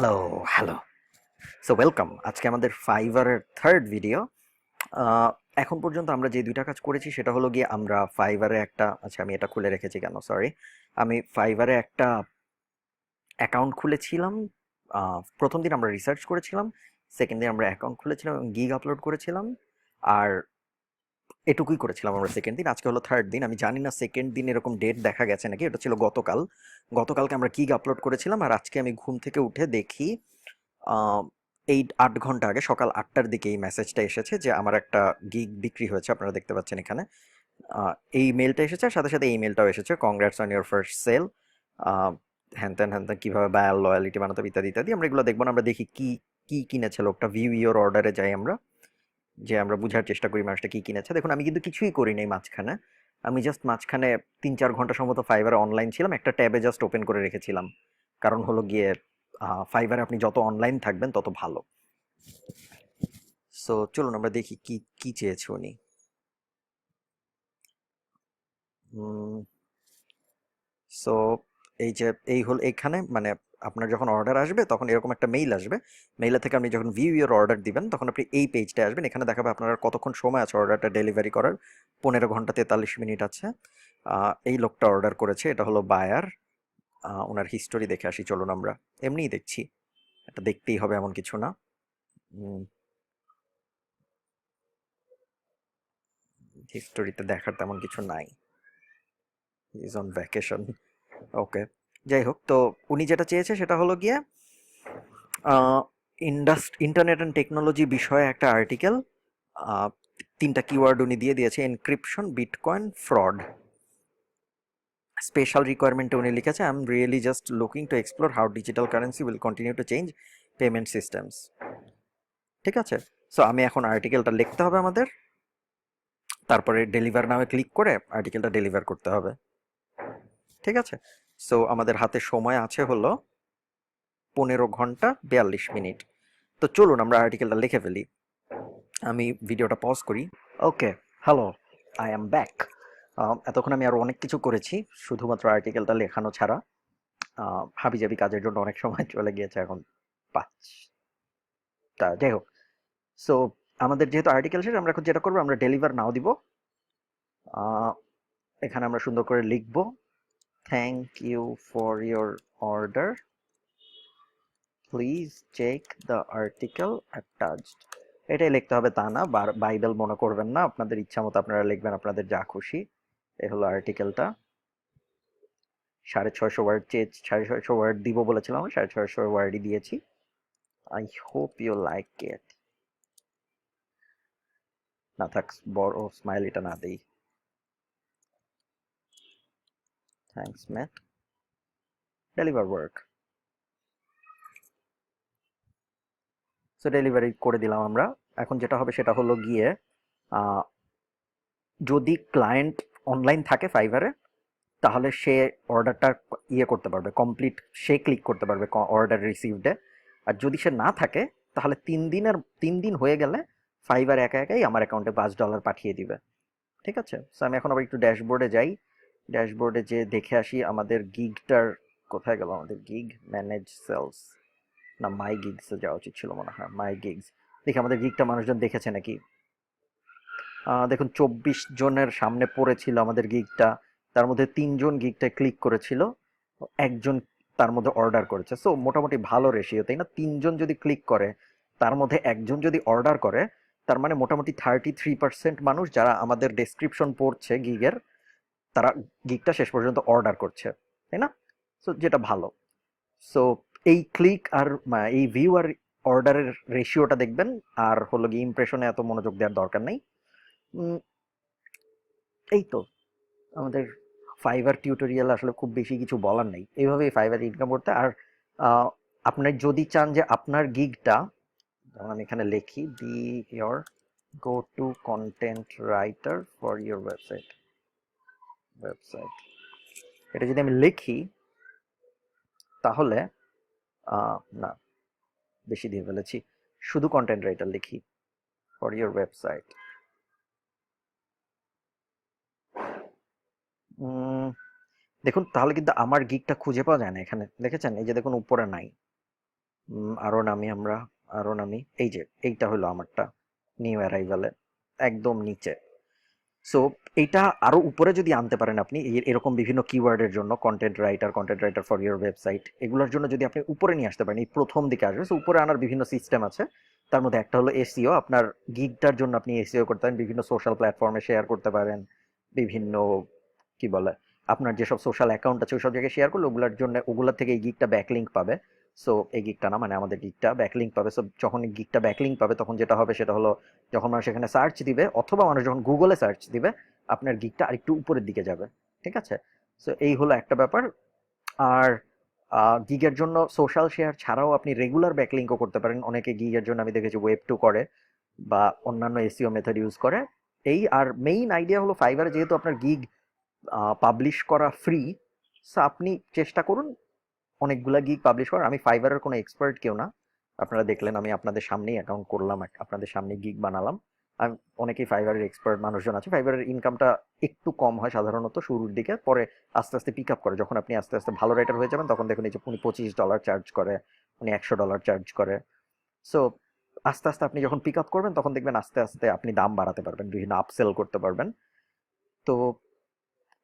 Hello, hello. So welcome. আজকে আমাদের ফাইভারের third video. এখন পর্যন্ত আমরা যে ২টা কাজ করেছি সেটা হলো গিয়ে আমরা ফাইভারে একটা আমি এটা খুলে রেখেছি কেন? সরি। আমি ফাইভারে একটা অ্যাকাউন্ট খুলেছিলাম। ১ম দিন আমরা রিসার্চ করেছিলাম। 2nd দিন আমরা অ্যাকাউন্ট খুলেছিলাম এবং গিগ আপলোড করেছিলাম। আর এটুকুই করেছিলাম আমরা 2nd দিন। আজকে হলো থার্ড দিন। আমি জানি না 2nd দিন এরকম ডেট দেখা গেছে নাকি। এটা ছিল গতকাল। গতকালকে আমরা গিগ আপলোড করেছিলাম আর আজকে আমি ঘুম থেকে উঠে দেখি আহ, এই ৮ ঘন্টা আগে সকাল ৮টার দিকে এই মেসেজটা এসেছে যে আমার একটা গিগ বিক্রি হয়েছে। আপনারা দেখতে পাচ্ছেন এখানে এই মেলটা এসেছে আর সাথে সাথে এই মেলটাও এসেছে, congrats on your first sale. হ্যান ত্যান কীভাবে বায়ার লয়ালিটি বানাতে হবে ইত্যাদি ইত্যাদি। আমরা এগুলো দেখবো না, আমরা দেখি কি কি কিনেছে লোকটা। ভিউ ইওর অর্ডারে যাই আমরা, যে আমরা বোঝার চেষ্টা করি মানুষটা কি কিনেছে। দেখুন আমি কিন্তু কিছুই করি নাই মাঝখানে। আমি জাস্ট মাঝখানে ৩-৪ ঘন্টা সম্ভবত ফাইবারে অনলাইন ছিলাম, একটা ট্যাবে জাস্ট ওপেন করে রেখেছিলাম। কারণ হলো গিয়ে ফাইবারে আপনি যত অনলাইন থাকবেন তত ভালো। সো চলুন আমরা দেখি কি কি চেয়েছে উনি। সো এই যে এই হল এখানে মানে আপনার যখন অর্ডার আসবে তখন এরকম একটা মেইল আসবে। মেইলে থেকে আপনি যখন ভিউ ইউর অর্ডার দিবেন তখন আপনি এই পেজটা আসবেন। এখানে দেখাবে আপনার আর কতক্ষণ সময় আছে অর্ডারটা ডেলিভারি করার। ১৫ ঘন্টা ৪৩ মিনিট আছে। এই লোকটা অর্ডার করেছে, এটা হলো বায়ার। ওনার হিস্টোরি দেখে আসি চলুন আমরা। এমনিই দেখছি, এটা দেখতেই হবে এমন কিছু না। হিস্টোরিতে দেখার তেমন কিছু নাই, ইজ অন ভ্যাকেশন। ওকে, যাই হোক। তো উনি যেটা চেয়েছে সেটা হলো গিয়ে ইন্টারনেট অ্যান্ড টেকনোলজি বিষয়ে একটা আর্টিকেল। ৩টা কিওয়ার্ড উনি দিয়ে দিয়েছে: এনক্রিপশন, বিটকয়েন, ফ্রড। স্পেশাল রিকোয়ারমেন্টে উনি লিখেছে I am really just looking to explore how digital currency will continue to change payment systems. ঠিক আছে, সো আমি এখন আর্টিকেলটা লিখতে হবে আমাদের, তারপরে ডেলিভার নামে ক্লিক করে আর্টিকেলটা ডেলিভার করতে হবে। ঠিক আছে, সো আমাদের হাতে সময় আছে হলো ১৫ ঘন্টা ৪২ মিনিট। তো চলুন আমরা আর্টিকেলটা লিখে ফেলি। আমি ভিডিওটা পজ করি। ওকে, হ্যালো, আই অ্যাম ব্যাক। এতক্ষণ আমি আরও অনেক কিছু করেছি, শুধুমাত্র আর্টিকেলটা লেখানো ছাড়া। হাবিজাবি কাজের জন্য অনেক সময় চলে গিয়েছে, এখন ৫টা। যাই হোক, সো আমাদের যেহেতু আর্টিকেল শেষ, আমরা এখন যেটা করবো আমরা ডেলিভার নাও দিব। এখানে আমরা সুন্দর করে লিখব thank you for your order, please check the article attached. এটাই লিখতে হবে তা না, বাইবেল মনে করবেন না, আপনাদের ইচ্ছা মতো আপনারা লিখবেন, আপনাদের যা খুশি। এ হলো আর্টিকেলটা। ৬৫০ ওয়ার্ড চেয়ে ৬৫০ ওয়ার্ড দিব বলেছিলাম, ৬৫০ ওয়ার্ডই দিয়েছি। I hope you like it. না থাক, বড় স্মাইল এটা না দেই। Thanks Matt, deliver work. So delivery করে দিলাম আমরা। এখন যেটা হবে সেটা হলো গিয়ে যদি ক্লায়েন্ট অনলাইন থাকে ফাইবারে, তাহলে সে অর্ডারটা করতে পারবে, কমপ্লিট সে ক্লিক করতে পারবে অর্ডার রিসিভডে। আর যদি সে না থাকে তাহলে ৩ দিন হয়ে গেলে ফাইবার একা একাই আমার অ্যাকাউন্টে $৫ পাঠিয়ে দিবে। ঠিক আছে, সো আমি এখন আবার একটু ড্যাশবোর্ডে যাই। ড্যাশবোর্ডে যে দেখে আসি আমাদের গিগটার কোথায় গেল। আমাদের গিগ ম্যানেজ সেলস, না মাই গিগসে যাওয়া উচিত ছিল মনে হয়। মাই গিগস, দেখি আমাদের গিগটা মানুষজন দেখেছে নাকি। দেখুন ২৪ জনের সামনে পড়েছিল আমাদের গিগটা, তার মধ্যে ৩ জন গিগটা ক্লিক করেছিল, একজন তার মধ্যে অর্ডার করেছে। সো মোটামুটি ভালো রেশিও, তাই না? ৩ জন যদি ক্লিক করে, তার মধ্যে একজন যদি অর্ডার করে, তার মানে মোটামুটি 33% মানুষ যারা আমাদের ডেসক্রিপশন পড়ছে গিগের, তারা গিগটা শেষ পর্যন্ত অর্ডার করছে, তাই না? সো যেটা ভালো। সো এই ক্লিক আর এই ভিউ আর অর্ডারের রেশিওটা দেখবেন। আর হলো গিয়ে ইমপ্রেশনে এত মনোযোগ দেওয়ার দরকার নেই। এই তো আমাদের ফাইবার টিউটোরিয়াল। আসলে খুব বেশি কিছু বলার নেই, এইভাবেই ফাইবার ইনকাম করতে। আর আপনি যদি চান যে আপনার গিগটা, যেমন আমি এখানে লিখি B your go to content writer for your website, এটা যদি আমি লিখি তাহলে না, বেশি দিয়ে ফেলেছি, শুধু কন্টেন্ট রাইটার লিখি ফর ইয়োর ওয়েবসাইট। দেখুন তাহলে কিন্তু আমার গিগটা খুঁজে পাওয়া যায় না এখানে, দেখেছেন? এই যে দেখুন উপরে নাই। আরো নামি আমরা, আরো নামি, এই যে এইটা হলো আমারটা, নিউ অ্যারাইভালে একদম নিচে। সো এইটা আরো উপরে যদি আনতে পারেন আপনি, এরকম বিভিন্ন কিওয়ার্ডের জন্য, content writer for your website, এগুলোর জন্য যদি আপনি উপরে নিয়ে আসতে পারেন, এই প্রথম দিকে আসবে। সো উপরে আনার বিভিন্ন সিস্টেম আছে। তার মধ্যে একটা হলো এসইও। আপনার গিগটার জন্য আপনি এসইও করতে পারেন, বিভিন্ন সোশ্যাল প্ল্যাটফর্মে শেয়ার করতে পারেন, বিভিন্ন কি বলে, আপনার যেসব সোশ্যাল অ্যাকাউন্ট আছে ওইসব জায়গায় শেয়ার করলে ওগুলোর জন্য, ওগুলোর থেকে এই গিগটা ব্যাকলিঙ্ক পাবে। সো এই গিগটা না, মানে আমাদের গিগটা ব্যাকলিঙ্ক পাবে। সো যখন এই গিগটা ব্যাকলিঙ্ক পাবে তখন যেটা হবে সেটা হলো, যখন মানুষ এখানে সার্চ দিবে অথবা মানুষ যখন গুগলে সার্চ দিবে, আপনার গিগটা আরেকটু উপরের দিকে যাবে। ঠিক আছে? সো এই হলো একটা ব্যাপার। আর গিগের জন্য সোশ্যাল শেয়ার ছাড়াও আপনি রেগুলার ব্যাকলিঙ্কও করতে পারেন। অনেকে গিগের জন্য আমি দেখেছি ওয়েব টু করে বা অন্যান্য এসইও মেথড ইউজ করে। এই আর মেইন আইডিয়া হলো, ফাইবারে যেহেতু আপনার গিগ পাবলিশ করা ফ্রি, সো আপনি চেষ্টা করুন অনেকগুলা গিগ পাবলিশ করার। আমি ফাইবারের কোনো এক্সপার্ট কেউ না, আপনারা দেখলেন আমি আপনাদের সামনেই অ্যাকাউন্ট করলাম, আপনাদের সামনে গিগ বানালাম। আমি, অনেকেই ফাইবারের এক্সপার্ট মানুষজন আছে। ফাইবারের ইনকামটা একটু কম হয় সাধারণত শুরুর দিকে, পরে আস্তে আস্তে পিক আপ করে। যখন আপনি আস্তে আস্তে ভালো রাইটার হয়ে যাবেন তখন দেখুন এই যে উনি $25 চার্জ করে, উনি $100 চার্জ করে। সো আস্তে আস্তে আপনি যখন পিক আপ করবেন তখন দেখবেন আস্তে আস্তে আপনি দাম বাড়াতে পারবেন, বিভিন্ন আপসেল করতে পারবেন। তো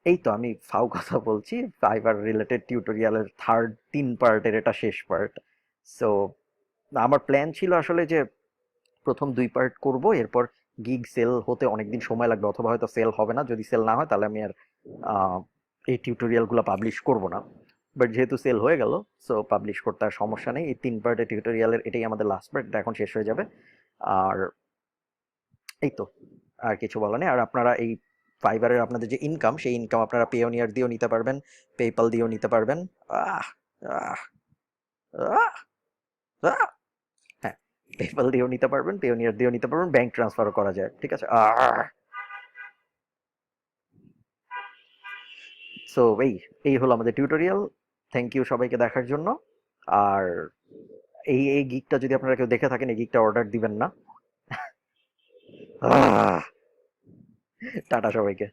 এই তো আমি ফাও কথা বলছি। ফাইবার রিলেটেড টিউটোরিয়ালের থার্ড 3 পার্টের এটা শেষ পার্ট। সো আমার প্ল্যান ছিল আসলে যে প্রথম 2 পার্ট করব, এরপর গিগ সেল হতে অনেকদিন সময় লাগবে, অথবা হয়তো সেল হবে না। যদি সেল না হয় তাহলে আমি আর আহ, এই টিউটোরিয়ালগুলো পাবলিশ করব না। বাট যেহেতু সেল হয়ে গেল, সো পাবলিশ করতে আর সমস্যা নেই। এই 3 পার্টের টিউটোরিয়ালের এটাই আমাদের লাস্ট পার্ট, এটা এখন শেষ হয়ে যাবে। আর এই তো, আর কিছু বলা নেই। আর আপনারা এই ফাইবারের আপনাদের যে ইনকাম, সেই ইনকাম আপনারা পেওনিয়ার দিয়েও নিতে পারবেন, পেপাল দিয়েও নিতে পারবেন। আহ আহ আহ আহ হ্যাঁ, পেপাল দিয়েও নিতে পারবেন, পেওনিয়ার দিয়েও নিতে পারবেন, ব্যাংক ট্রান্সফারও করা যায়। ঠিক আছে? সো এই এই হলো আমাদের টিউটোরিয়াল। থ্যাংক ইউ সবাইকে দেখার জন্য। আর এই এই গিকটা যদি আপনারা কেউ দেখে থাকেন, এই গিকটা অর্ডার দিবেন না। টাটা সবাইকে।